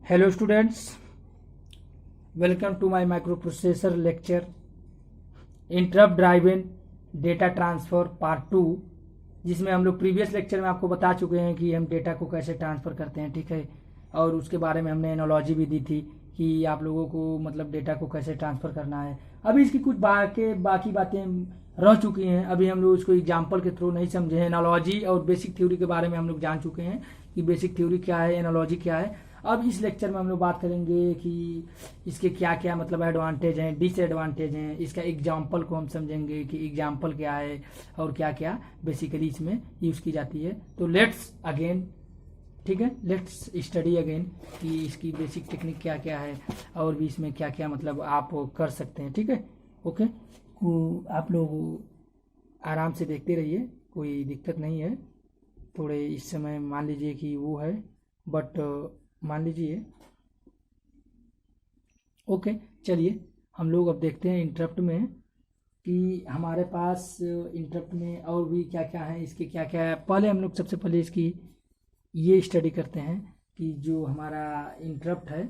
Hello students, welcome to my microprocessor lecture interrupt driven data transfer part 2, जिसमें हम लोग previous lecture में आपको बता चुके हैं कि हम डेटा को कैसे ट्रांसफ़र करते हैं, ठीक है। और उसके बारे में हमने एनालॉजी भी दी थी कि आप लोगों को मतलब डेटा को कैसे ट्रांसफ़र करना है। अभी इसकी कुछ बाकी बातें रह चुकी हैं, अभी हम लोग इसको एग्जाम्पल के थ्रू नहीं समझे हैं। एनालॉजी और बेसिक थ्योरी के बारे में हम लोग जान चुके हैं कि बेसिक थ्योरी क्या है, एनालॉजी क्या है। अब इस लेक्चर में हम लोग बात करेंगे कि इसके क्या क्या मतलब एडवांटेज हैं, डिसएडवांटेज हैं, इसका एग्जाम्पल को हम समझेंगे कि एग्जाम्पल क्या है और क्या क्या बेसिकली इसमें यूज़ की जाती है। तो लेट्स अगेन, ठीक है, लेट्स स्टडी अगेन कि इसकी बेसिक टेक्निक क्या क्या है और भी इसमें क्या क्या मतलब आप कर सकते हैं, ठीक है। ओके, आप लोग आराम से देखते रहिए, कोई दिक्कत नहीं है। थोड़े इस समय मान लीजिए कि वो है, बट मान लीजिए ओके। चलिए हम लोग अब देखते हैं इंटरप्ट में कि हमारे पास इंटरप्ट में और भी क्या क्या है, इसके क्या क्या है। पहले हम लोग सबसे पहले इसकी ये स्टडी करते हैं कि जो हमारा इंटरप्ट है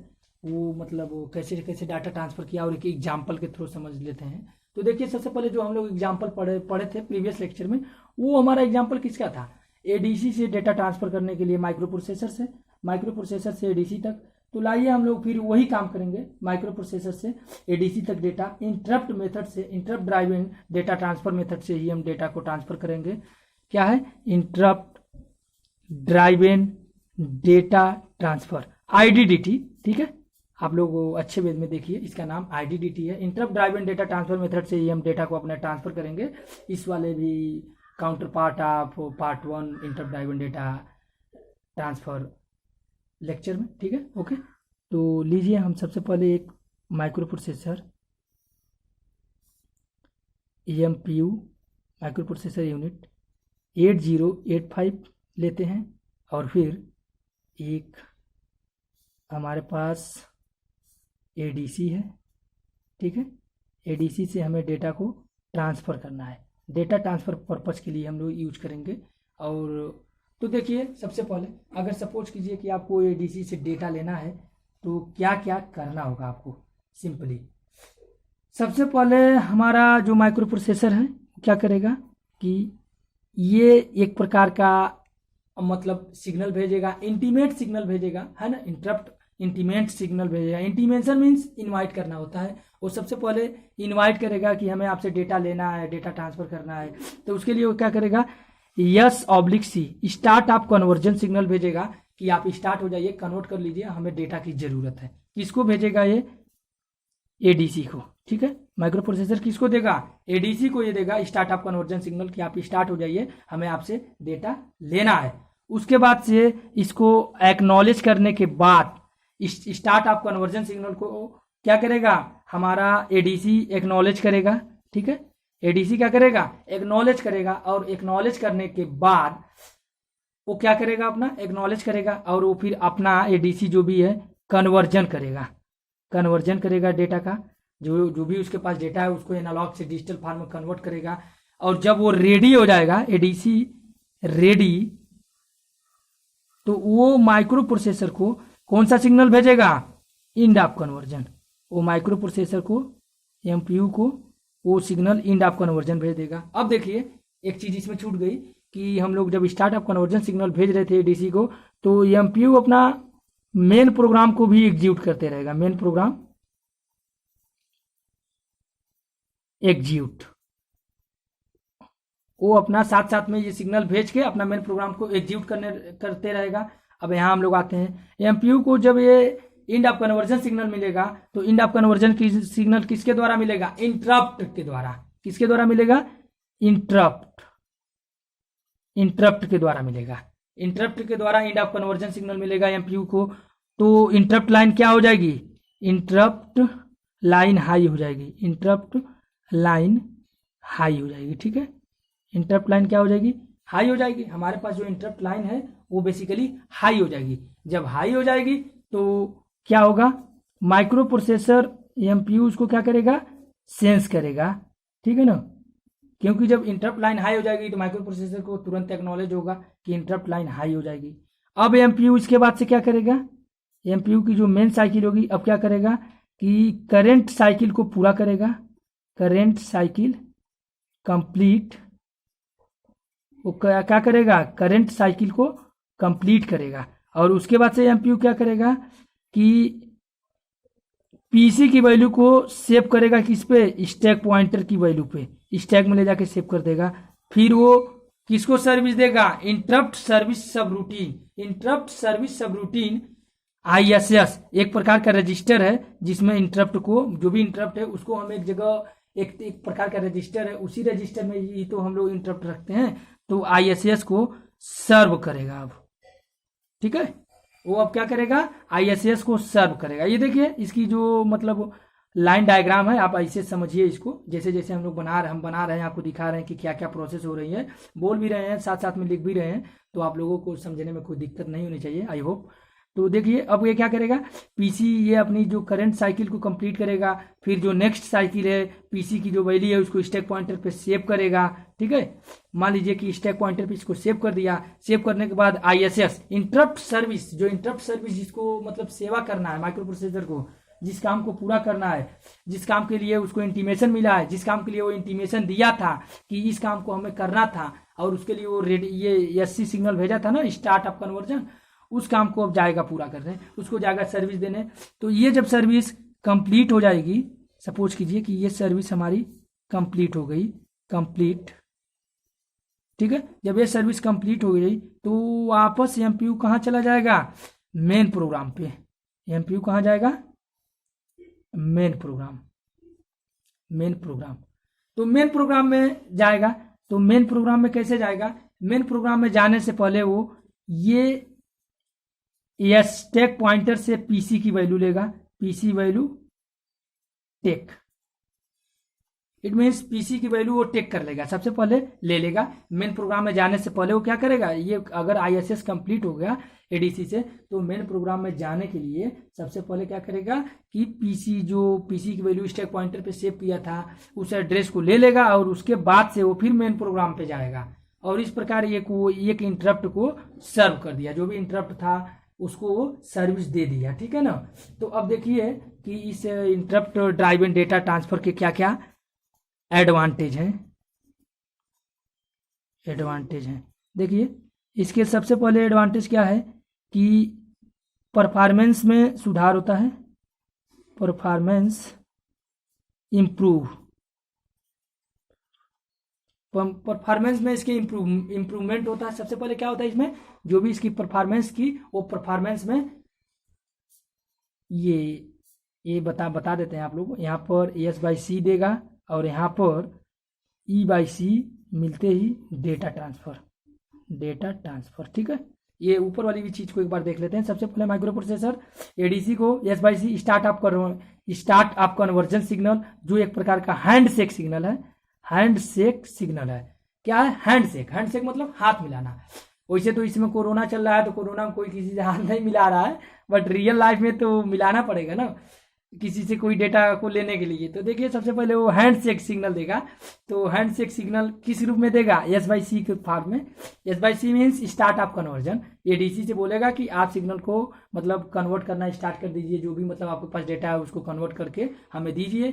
वो मतलब कैसे कैसे डाटा ट्रांसफ़र किया और एक एग्जाम्पल के थ्रू समझ लेते हैं। तो देखिए, सबसे पहले जो हम लोग एग्जाम्पल पढ़े थे प्रीवियस लेक्चर में, वो हमारा एग्जाम्पल किसका था? एडीसी से डेटा ट्रांसफ़र करने के लिए माइक्रो प्रोसेसर से एडीसी तक। तो लाइए हम लोग फिर वही काम करेंगे, माइक्रो प्रोसेसर से एडीसी तक डेटा इंटरप्ट मेथड से, interrupt driven data transfer method से ही हम डेटा को ट्रांसफ़र करेंगे। क्या है? इंटरप्ट ड्राइवन डेटा ट्रांसफ़र, आईडीडीटी, ठीक है। आप लोग अच्छे वेद में देखिए, इसका नाम आईडीडीटी है। Interrupt driven data transfer method से ही हम डेटा को अपना ट्रांसफ़र करेंगे। इस वाले भी counter part of part 1 interrupt driven data transfer lecture में, ठीक है। ओके, तो लीजिए हम सबसे पहले एक micro processor MPU micro processor unit 8085 लेते हैं और फिर एक हमारे पास एडीसी है, ठीक है। एडीसी से हमें डेटा को ट्रांसफ़र करना है, डेटा ट्रांसफ़र पर्पज़ के लिए हम लोग यूज करेंगे। और तो देखिए, सबसे पहले अगर सपोज कीजिए कि आपको एडीसी से डेटा लेना है तो क्या क्या करना होगा आपको। सिंपली सबसे पहले हमारा जो माइक्रो प्रोसेसर है क्या करेगा कि ये एक प्रकार का मतलब सिग्नल भेजेगा, इंटीमेट सिग्नल भेजेगा, है ना। इंटरप्ट इंटीमेट सिग्नल भेजेगा। इंटीमेशन मीन्स इनवाइट करना होता है। वो सबसे पहले इनवाइट करेगा कि हमें आपसे डेटा लेना है, डेटा ट्रांसफ़र करना है। तो उसके लिए वो क्या करेगा, यस/सी स्टार्ट आप कन्वर्जन सिग्नल भेजेगा कि आप स्टार्ट हो जाइए, कन्वर्ट कर लीजिए, हमें डेटा की ज़रूरत है। किसको भेजेगा? ये एडीसी को, ठीक है। माइक्रो प्रोसेसर किसको देगा? एडीसी को ये देगा स्टार्ट आप कन्वर्जन सिग्नल कि आप स्टार्ट हो जाइए, हमें आपसे डेटा लेना है। उसके बाद से इसको एक्नॉलेज करने के बाद स्टार्ट आप कन्वर्जन सिग्नल को क्या करेगा? हमारा एडीसी एक्नॉलेज करेगा, ठीक है। एडीसी क्या करेगा? एक्नॉलेज करेगा। और एक्नॉलेज करने के बाद वो क्या करेगा? अपना एक्नॉलेज करेगा और वो फिर अपना एडीसी जो भी है कन्वर्जन करेगा डेटा का। जो भी उसके पास डेटा है उसको एनालॉग से डिजिटल फॉर्म में कन्वर्ट करेगा। और जब वो रेडी हो जाएगा, एडीसी रेडी, तो वो माइक्रो प्रोसेसर को कौन सा सिग्नल भेजेगा? End of conversion. वो माइक्रो प्रोसेसर को, एमपीयू को वो सिग्नल इंड ऑफ कन्वर्जन भेज देगा। अब देखिए, एक चीज इसमें छूट गई कि हम लोग जब स्टार्ट ऑफ कन्वर्जन सिग्नल भेज रहे थे एडीसी को, तो एमपीयू अपना मेन प्रोग्राम को भी एग्जीक्यूट करते रहेगा। मेन प्रोग्राम एग्जीक्यूट, वो अपना साथ साथ में ये सिग्नल भेज के अपना मेन प्रोग्राम को एग्जीक्यूट करते रहेगा। अब यहाँ हम लोग आते हैं, एमपीयू को जब ये इंड ऑफ कन्वर्जन सिग्नल मिलेगा तो इंड ऑफ कन्वर्जन की सिग्नल किसके द्वारा मिलेगा? इंटरप्ट के द्वारा। किसके द्वारा मिलेगा? इंटरप्ट के द्वारा मिलेगा। इंटरप्ट के द्वारा इंड ऑफ कन्वर्जन सिग्नल मिलेगा एमपीयू को। तो इंटरप्ट लाइन क्या हो जाएगी? इंटरप्ट लाइन हाई हो जाएगी। इंटरप्ट लाइन हाई हो जाएगी, ठीक है। इंटरप्ट लाइन क्या हो जाएगी? हाई हो जाएगी। हमारे पास जो इंटरप्ट लाइन है वो बेसिकली हाई हो जाएगी। जब हाई हो जाएगी तो क्या होगा? माइक्रो प्रोसेसर एमपीयू उसको क्या करेगा? सेंस करेगा, ठीक है ना। क्योंकि जब इंटरप्ट लाइन हाई हो जाएगी तो माइक्रो प्रोसेसर को तुरंत एक्नॉलेज होगा कि इंटरप्ट लाइन हाई हो जाएगी। अब एमपीयू इसके बाद से क्या करेगा? एमपीयू की जो मेन साइकिल होगी अब क्या करेगा कि करेंट साइकिल को पूरा करेगा, करेंट साइकिल कंप्लीट, वो क्या करेगा, करंट साइकिल को कंप्लीट करेगा। और उसके बाद से एमपीयू क्या करेगा कि पीसी की वैल्यू को सेव करेगा किस पे, स्टैक पॉइंटर की वैल्यू पे, स्टैक में ले जाके सेव कर देगा। फिर वो किसको सर्विस देगा, इंटरप्ट सर्विस सब रूटीन, इंटरप्ट सर्विस सब रूटीन आईएसएस एक प्रकार का रजिस्टर है जिसमें इंटरप्ट को, जो भी इंटरप्ट है उसको हम एक जगह, एक प्रकार का रजिस्टर है, उसी रजिस्टर में ही तो हम लोग इंटरप्ट रखते हैं, तो आईएसएस को सर्व करेगा अब, ठीक है। वो अब क्या करेगा, आईएसएस को सर्व करेगा। ये देखिए इसकी जो मतलब लाइन डायग्राम है, आप ऐसे समझिए इसको, जैसे जैसे हम लोग हम बना रहे हैं, आपको दिखा रहे हैं कि क्या क्या प्रोसेस हो रही है, बोल भी रहे हैं, साथ साथ में लिख भी रहे हैं, तो आप लोगों को समझने में कोई दिक्कत नहीं होनी चाहिए, आई होप। तो देखिए अब ये क्या करेगा, पीसी ये अपनी जो करंट साइकिल को कंप्लीट करेगा, फिर जो नेक्स्ट साइकिल है पीसी की जो वैल्यू है उसको स्टैक पॉइंटर पे सेव करेगा, ठीक है। मान लीजिए कि स्टैक पॉइंटर पे इसको सेव कर दिया, सेव करने के बाद आईएसएस इंटरप्ट सर्विस, जो इंटरप्ट सर्विस जिसको मतलब सेवा करना है माइक्रो प्रोसेसर को, जिस काम को पूरा करना है, जिस काम के लिए उसको इंटीमेशन मिला है, जिस काम के लिए वो इंटीमेशन दिया था कि इस काम को हमें करना था, और उसके लिए वो ये एससी सिग्नल भेजा था ना, स्टार्ट अप कन्वर्जन, उस काम को अब जाएगा पूरा करने, उसको जाएगा सर्विस देने। तो ये जब सर्विस कंप्लीट हो जाएगी, सपोज कीजिए कि ये सर्विस हमारी कंप्लीट हो गई, कंप्लीट, ठीक है। जब ये सर्विस कंप्लीट हो गई तो वापस एमपीयू कहाँ चला जाएगा, मेन प्रोग्राम पे। एमपीयू कहाँ जाएगा, मेन प्रोग्राम, मेन प्रोग्राम। तो मेन प्रोग्राम में जाएगा, तो मेन प्रोग्राम में कैसे जाएगा, मेन प्रोग्राम में जाने से पहले वो ये स्टैक पॉइंटर से पीसी की वैल्यू लेगा, PC value take, it means PC की वैल्यू वो टेक कर लेगा, सबसे पहले ले लेगा। मेन प्रोग्राम में जाने से पहले वो क्या करेगा, ये अगर आईएसएस कंप्लीट हो गया एडीसी से, तो मेन प्रोग्राम में जाने के लिए सबसे पहले क्या करेगा कि पीसी की वैल्यू स्टैक पॉइंटर पे सेव किया था उस एड्रेस को ले लेगा, और उसके बाद से वो फिर मेन प्रोग्राम पे जाएगा, और इस प्रकार एक इंटरप्ट को सर्व कर दिया, जो भी इंटरप्ट था उसको सर्विस दे दिया, ठीक है ना। तो अब देखिए कि इस इंटरप्ट ड्राइवन डेटा ट्रांसफर के क्या क्या एडवांटेज हैं, देखिए इसके सबसे पहले एडवांटेज क्या है कि परफॉर्मेंस में सुधार होता है, परफॉर्मेंस इम्प्रूव, परफॉर्मेंस में इसके इम्प्रूवमेंट होता है। सबसे पहले क्या होता है इसमें, जो भी इसकी परफॉर्मेंस की, वो परफॉर्मेंस में ये बता देते हैं आप लोग, यहाँ पर एस/सी देगा, और यहाँ पर ई/सी मिलते ही डेटा ट्रांसफर, ठीक है। ये ऊपर वाली भी चीज को एक बार देख लेते हैं। सबसे पहले माइक्रो प्रोसेसर एडीसी को एस/सी स्टार्ट अप कन्वर्जन सिग्नल, जो एक प्रकार का हैंडशेक सिग्नल है, हैंडशेक सिग्नल है। क्या है हैंडशेक मतलब हाथ मिलाना। वैसे तो इसमें कोरोना चल रहा है तो कोरोना में कोई किसी से हाथ नहीं मिला रहा है, बट रियल लाइफ में तो मिलाना पड़ेगा ना किसी से कोई डेटा को लेने के लिए। तो देखिए सबसे पहले वो हैंडशेक सिग्नल देगा। तो हैंडशेक सिग्नल किस रूप में देगा, एस/सी के फॉर्म में। एस/सी मीन्स स्टार्ट अप कन्वर्जन। ये डीसी से बोलेगा कि आप सिग्नल को मतलब कन्वर्ट करना स्टार्ट कर दीजिए, जो भी मतलब आपके पास डेटा है उसको कन्वर्ट करके हमें दीजिए।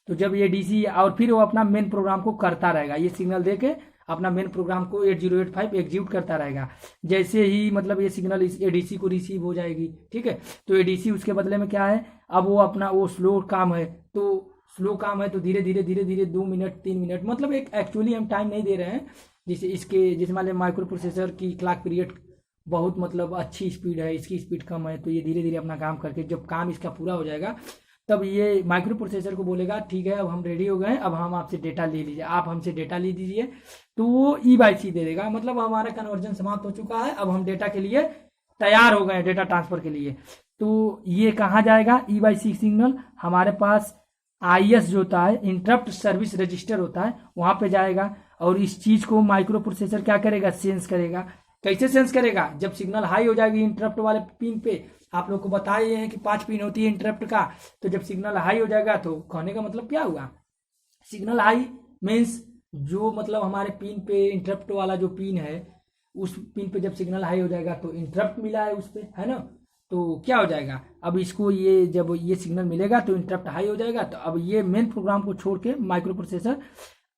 तो जब ये डीसी, और फिर वो अपना मेन प्रोग्राम को करता रहेगा, ये सिग्नल दे के अपना मेन प्रोग्राम को 8085 एग्जीक्यूट करता रहेगा। जैसे ही मतलब ये सिग्नल इस एडीसी को रिसीव हो जाएगी, ठीक है, तो एडीसी उसके बदले में क्या है, अब वो अपना वो स्लो काम है तो धीरे धीरे 2 मिनट 3 मिनट, मतलब एक एक्चुअली हम टाइम नहीं दे रहे हैं। जैसे मान लीजिए माइक्रो प्रोसेसर की क्लॉक पीरियड बहुत मतलब अच्छी स्पीड है, इसकी स्पीड कम है, तो ये धीरे धीरे अपना काम करके जब काम इसका पूरा हो जाएगा तब ये माइक्रो प्रोसेसर को बोलेगा ठीक है अब हम रेडी हो गए, अब हम आपसे डेटा ले लीजिए, आप हमसे डेटा ले दीजिए। तो वो ई/सी दे देगा, मतलब हमारा कन्वर्जन समाप्त हो चुका है, अब हम डेटा के लिए तैयार हो गए, डेटा ट्रांसफर के लिए। तो ये कहाँ जाएगा, ई/सी सिग्नल हमारे पास आईएस जो होता है, इंटरप्ट सर्विस रजिस्टर होता है, वहां पे जाएगा, और इस चीज को माइक्रो प्रोसेसर क्या करेगा, सेंस करेगा। कैसे सेंस करेगा, जब सिग्नल हाई हो जाएगी इंटरप्ट वाले पिन पे, आप लोग को बताए हैं कि 5 पिन होती है इंटरप्ट का, तो जब सिग्नल हाई हो जाएगा तो कहने का मतलब क्या हुआ, सिग्नल हाई मीन्स जो मतलब हमारे पिन पे इंटरप्ट वाला जो पिन है उस पिन पे जब सिग्नल हाई हो जाएगा तो इंटरप्ट मिला है उस पे, है ना। तो क्या हो जाएगा, अब इसको ये जब ये सिग्नल मिलेगा तो इंटरप्ट हाई हो जाएगा। तो अब ये मेन प्रोग्राम को छोड़ के माइक्रो प्रोसेसर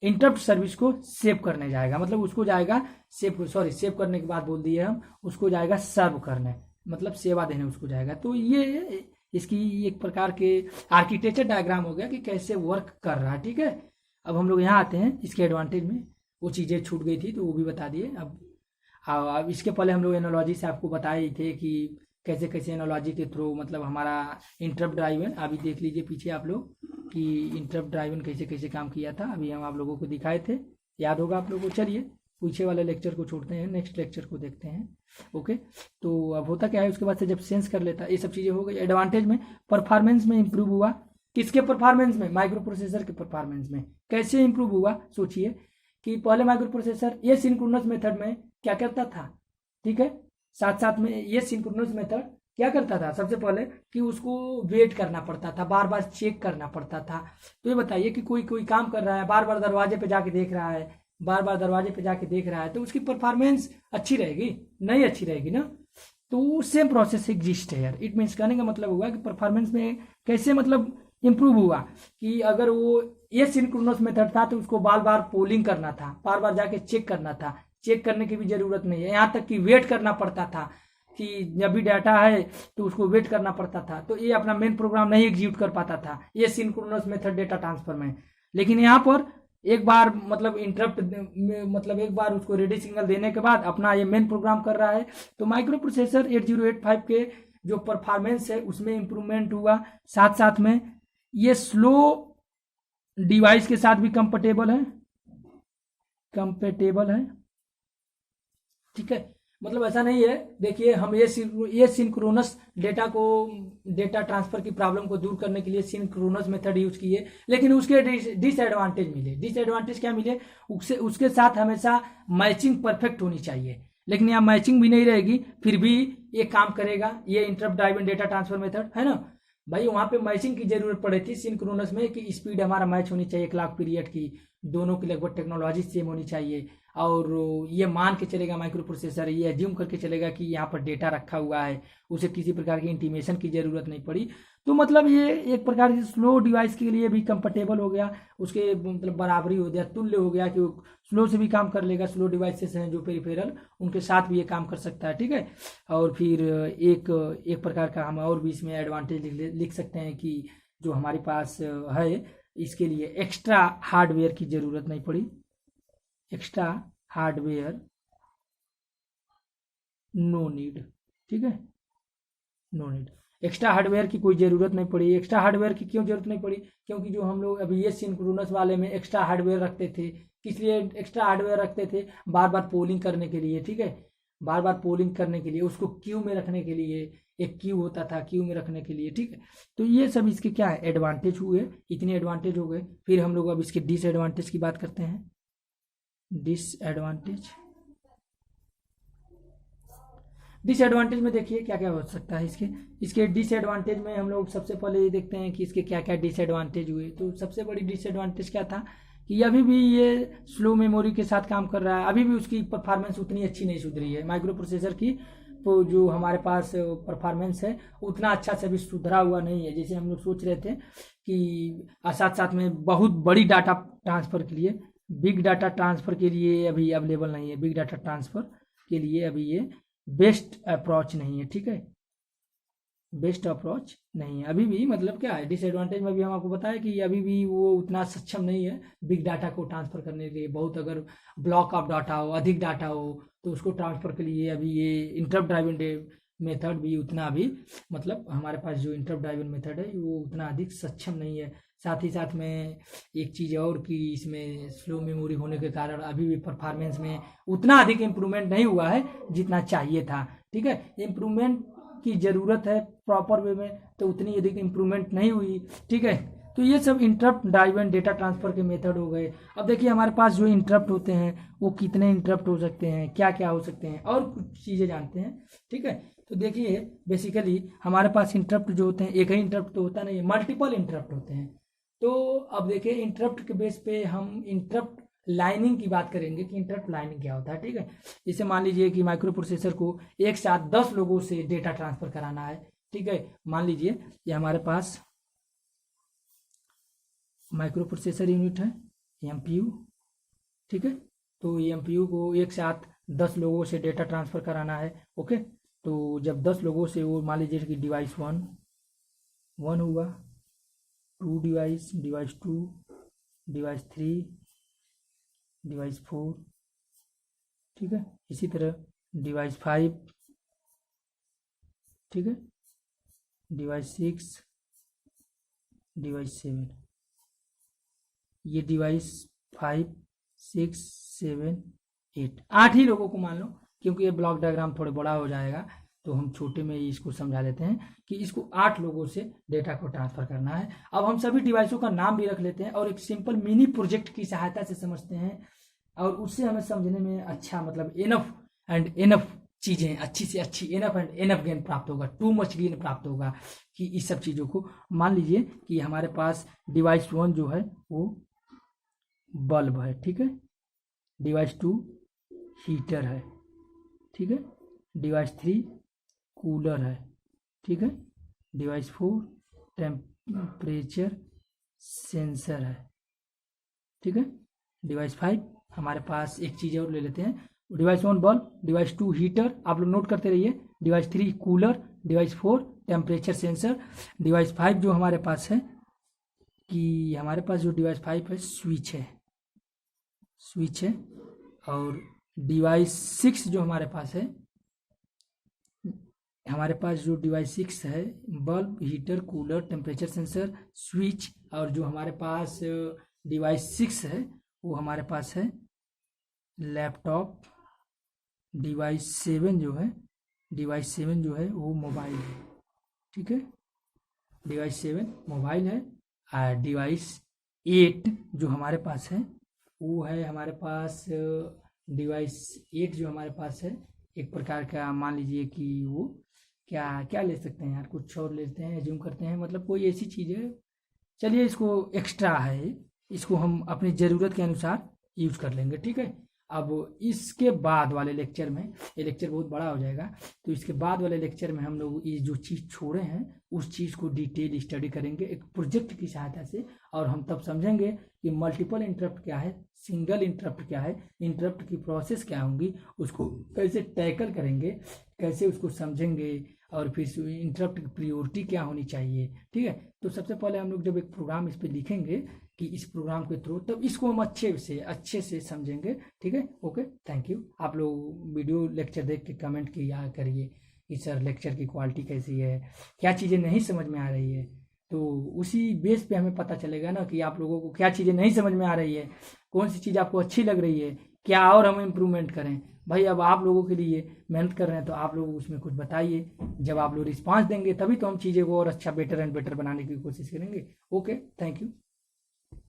इंटरप्ट सर्विस को सेव करने जाएगा, मतलब उसको जाएगा सेव करने के बाद बोल दिए हम, उसको जाएगा सर्व करने, मतलब सेवा देने उसको जाएगा। तो ये इसकी एक प्रकार के आर्किटेक्चर डायग्राम हो गया कि कैसे वर्क कर रहा है। ठीक है, अब हम लोग यहाँ आते हैं इसके एडवांटेज में, वो चीज़ें छूट गई थी तो वो भी बता दिए। अब इसके पहले हम लोग एनालॉजी से आपको बताए थे कि कैसे कैसे एनालॉजी के थ्रू मतलब हमारा इंटरप्ट ड्राइवन, अभी देख लीजिए पीछे आप लोग कि इंटरप्ट ड्राइवन कैसे कैसे काम किया था, अभी हम आप लोगों को दिखाए थे, याद होगा आप लोगों को। चलिए पीछे वाले लेक्चर को छोड़ते हैं, नेक्स्ट लेक्चर को देखते हैं। ओके, तो अब होता क्या है, उसके बाद से जब सेंस कर लेता, ये सब चीज़ें हो गई। एडवांटेज में परफॉर्मेंस में इंप्रूव हुआ, किसके परफॉर्मेंस में, माइक्रो प्रोसेसर के परफॉर्मेंस में। कैसे इंप्रूव हुआ, सोचिए कि पहले माइक्रो प्रोसेसर ये सिंक्रोनस मेथड में क्या करता था, ठीक है, साथ साथ में ये सिंक्रोनस मेथड क्या करता था, सबसे पहले कि उसको वेट करना पड़ता था, बार बार चेक करना पड़ता था। तो ये बताइए कि कोई कोई काम कर रहा है, बार बार दरवाजे पे जाके देख रहा है, बार बार दरवाजे पे जाके देख रहा है, तो उसकी परफॉर्मेंस अच्छी रहेगी, नहीं अच्छी रहेगी ना। तो सेम प्रोसेस एग्जिस्ट है यार, इट मीन्स कहने का मतलब हुआ कि परफॉर्मेंस में कैसे मतलब इंप्रूव हुआ कि अगर वो ये सिंक्रोनस मेथड था तो उसको बार बार पोलिंग करना था, बार बार जाके चेक करना था, चेक करने की भी जरूरत नहीं है, यहाँ तक कि वेट करना पड़ता था कि जब भी डाटा है तो उसको वेट करना पड़ता था। तो ये अपना मेन प्रोग्राम नहीं एग्जीक्यूट कर पाता था ये सिंक्रोनस मेथड डेटा ट्रांसफर में। लेकिन यहाँ पर एक बार मतलब इंटरप्ट मतलब एक बार उसको रेडी सिग्नल देने के बाद अपना ये मेन प्रोग्राम कर रहा है। तो माइक्रो प्रोसेसर 8085 के जो परफॉर्मेंस है उसमें इंप्रूवमेंट हुआ, साथ साथ में ये स्लो डिवाइस के साथ भी कंपेटेबल है, ठीक है। मतलब ऐसा नहीं है, देखिए हम ये सिंक्रोनस डेटा ट्रांसफर की प्रॉब्लम को दूर करने के लिए सिंक्रोनस मेथड यूज किए, लेकिन उसके डिसएडवांटेज मिले। डिसएडवांटेज क्या मिले, उसके साथ हमेशा मैचिंग परफेक्ट होनी चाहिए, लेकिन यहाँ मैचिंग भी नहीं रहेगी फिर भी ये काम करेगा, ये interrupt driven data transfer method है ना भाई। वहां पे मैचिंग की जरूरत पड़ी थी सिंक्रोनस में कि स्पीड हमारा मैच होनी चाहिए क्लॉक पीरियड की, दोनों की लगभग टेक्नोलॉजी सेम होनी चाहिए, और ये मान के चलेगा माइक्रो प्रोसेसर, ये एज्यूम करके चलेगा कि यहाँ पर डेटा रखा हुआ है, उसे किसी प्रकार की इंटीमेशन की जरूरत नहीं पड़ी। तो मतलब ये एक प्रकार से स्लो डिवाइस के लिए भी कंफर्टेबल हो गया, उसके मतलब बराबरी हो गया, तुल्य हो गया कि स्लो से भी काम कर लेगा, स्लो डिवाइसेस हैं जो पेरिफेरल उनके साथ भी ये काम कर सकता है, ठीक है। और फिर एक प्रकार का हम और भी इसमें एडवांटेज लिख सकते हैं कि जो हमारे पास है इसके लिए एक्स्ट्रा हार्डवेयर की जरूरत नहीं पड़ी, एक्स्ट्रा हार्डवेयर नो नीड, ठीक है, नो नीड, एक्स्ट्रा हार्डवेयर की कोई ज़रूरत नहीं पड़ी। एक्स्ट्रा हार्डवेयर की क्यों जरूरत नहीं पड़ी, क्योंकि जो हम लोग अभी ये सिंक्रोनस वाले में एक्स्ट्रा हार्डवेयर रखते थे, किस लिए एक्स्ट्रा हार्डवेयर रखते थे, बार बार पोलिंग करने के लिए, ठीक है, बार बार पोलिंग करने के लिए, उसको क्यू में रखने के लिए, एक क्यू होता था, क्यू में रखने के लिए, ठीक है। तो ये सब इसके क्या है एडवांटेज हुए, इतने एडवांटेज हो गए। फिर हम लोग अब इसके डिसएडवांटेज की बात करते हैं। डिसएडवांटेज में देखिए क्या क्या हो सकता है इसके डिसएडवांटेज में हम लोग सबसे पहले ये देखते हैं कि इसके क्या क्या डिसएडवांटेज हुए। तो सबसे बड़ी डिसएडवांटेज क्या था कि अभी भी ये स्लो मेमोरी के साथ काम कर रहा है, अभी भी उसकी परफॉर्मेंस उतनी अच्छी नहीं सुधरी है माइक्रो प्रोसेसर की। तो जो हमारे पास परफॉर्मेंस है उतना अच्छा से भी सुधरा हुआ नहीं है, जैसे हम लोग सोच रहे थे कि साथ साथ में बहुत बड़ी डाटा ट्रांसफ़र के लिए, बिग डाटा ट्रांसफ़र के लिए अभी अवेलेबल नहीं है, बिग डाटा ट्रांसफ़र के लिए अभी ये बेस्ट अप्रोच नहीं है, ठीक है, बेस्ट अप्रोच नहीं है अभी भी। मतलब क्या है डिसएडवांटेज में भी हम आपको बताया कि अभी भी वो उतना सक्षम नहीं है बिग डाटा को ट्रांसफ़र करने के लिए। बहुत अगर ब्लॉक ऑफ डाटा हो, अधिक डाटा हो, तो उसको ट्रांसफ़र के लिए अभी ये इंटरप्ट ड्राइवन मेथड भी उतना अभी मतलब हमारे पास जो इंटरप्ट ड्राइवन मेथड है वो उतना अधिक सक्षम नहीं है। साथ ही साथ में एक चीज़ और कि इसमें स्लो मेमोरी होने के कारण अभी भी परफॉर्मेंस में उतना अधिक इम्प्रूवमेंट नहीं हुआ है जितना चाहिए था, ठीक है। इम्प्रूवमेंट की ज़रूरत है प्रॉपर वे में, तो उतनी अधिक इम्प्रूवमेंट नहीं हुई, ठीक है। तो ये सब इंटरप्ट ड्राइवन डेटा ट्रांसफ़र के मेथड हो गए। अब देखिए हमारे पास जो इंटरप्ट होते हैं वो कितने इंटरप्ट हो सकते हैं, क्या क्या हो सकते हैं, और कुछ चीज़ें जानते हैं, ठीक है। तो देखिए बेसिकली हमारे पास इंटरप्ट जो होते हैं एक ही इंटरप्ट तो होता नहीं है, मल्टीपल इंटरप्ट होते हैं। तो अब देखिए इंटरप्ट के बेस पे हम इंटरप्ट लाइनिंग की बात करेंगे कि इंटरप्ट लाइनिंग क्या होता है। ठीक है, इसे मान लीजिए कि माइक्रो प्रोसेसर को एक साथ 10 लोगों से डेटा ट्रांसफर कराना है। ठीक है, मान लीजिए ये हमारे पास माइक्रो प्रोसेसर यूनिट है, एमपीयू। ठीक है, तो एमपीयू को एक साथ 10 लोगों से डेटा ट्रांसफर कराना है। ओके, तो जब 10 लोगों से वो मान लीजिए कि डिवाइस वन हुआ, 2 डिवाइस, डिवाइस 2, डिवाइस 3, डिवाइस 4। ठीक है, इसी तरह डिवाइस 5। ठीक है, डिवाइस 6, डिवाइस 7। ये डिवाइस 5, 6, 7, 8, 8 ही लोगों को मान लो, क्योंकि ये ब्लॉक डायग्राम थोड़े बड़ा हो जाएगा तो हम छोटे में ही इसको समझा लेते हैं कि इसको 8 लोगों से डेटा को ट्रांसफर करना है। अब हम सभी डिवाइसों का नाम भी रख लेते हैं और एक सिंपल मिनी प्रोजेक्ट की सहायता से समझते हैं, और उससे हमें समझने में अच्छा मतलब इनफ एंड इनफ चीज़ें, अच्छी से अच्छी इनफ एंड इनफ गेन प्राप्त होगा, टू मच गेन प्राप्त होगा कि इस सब चीज़ों को मान लीजिए कि हमारे पास डिवाइस 1 जो है वो बल्ब है। ठीक है, डिवाइस 2 हीटर है। ठीक है, डिवाइस 3 कूलर है। ठीक है, डिवाइस 4 टेम्परेचर सेंसर है। ठीक है, डिवाइस 5 हमारे पास एक चीज़ और ले लेते हैं, डिवाइस 1 बल्ब, डिवाइस 2 हीटर, आप लोग नोट करते रहिए, device 3 cooler, device 4 temperature sensor, device 5 जो हमारे पास है कि हमारे पास जो डिवाइस 5 है स्विच है, और डिवाइस 6 जो हमारे पास है, हमारे पास जो डिवाइस 6 है bulb, heater, cooler, temperature sensor, switch, और जो हमारे पास डिवाइस 6 है वो हमारे पास है लैपटॉप। डिवाइस 7 जो है वो मोबाइल है। ठीक है, डिवाइस 7 मोबाइल है, और डिवाइस 8 जो हमारे पास है वो है हमारे पास डिवाइस 8 जो हमारे पास है एक प्रकार का, मान लीजिए कि वो क्या ले सकते हैं यार, कुछ और लेते हैं, एज्यूम करते हैं, मतलब कोई ऐसी चीज़ है, चलिए इसको एक्स्ट्रा है, इसको हम अपनी ज़रूरत के अनुसार यूज कर लेंगे। ठीक है, अब इसके बाद वाले लेक्चर में, ये लेक्चर बहुत बड़ा हो जाएगा, तो इसके बाद वाले लेक्चर में हम लोग ये जो चीज़ छोड़े हैं उस चीज़ को डिटेल स्टडी करेंगे एक प्रोजेक्ट की सहायता से, और हम तब समझेंगे कि मल्टीपल इंटरप्ट क्या है, सिंगल इंटरप्ट क्या है, इंटरप्ट की प्रोसेस क्या होंगी, उसको कैसे टैकल करेंगे, कैसे उसको समझेंगे, और फिर इंटरप्ट की प्रियोरिटी क्या होनी चाहिए। ठीक है, तो सबसे पहले हम लोग जब एक प्रोग्राम इस पर लिखेंगे कि इस प्रोग्राम के थ्रू, तब इसको हम अच्छे से समझेंगे। ठीक है, ओके, थैंक यू। आप लोग वीडियो लेक्चर देख के कमेंट किया करिए कि सर लेक्चर की क्वालिटी कैसी है, क्या चीज़ें नहीं समझ में आ रही है, तो उसी बेस पे हमें पता चलेगा ना कि आप लोगों को क्या चीज़ें नहीं समझ में आ रही है, कौन सी चीज़ आपको अच्छी लग रही है, क्या और हम इम्प्रूवमेंट करें। भाई अब आप लोगों के लिए मेहनत कर रहे हैं तो आप लोग उसमें कुछ बताइए, जब आप लोग रिस्पांस देंगे तभी तो हम चीज़ें को और अच्छा बेटर एंड बेटर बनाने की कोशिश करेंगे। Okay, thank you.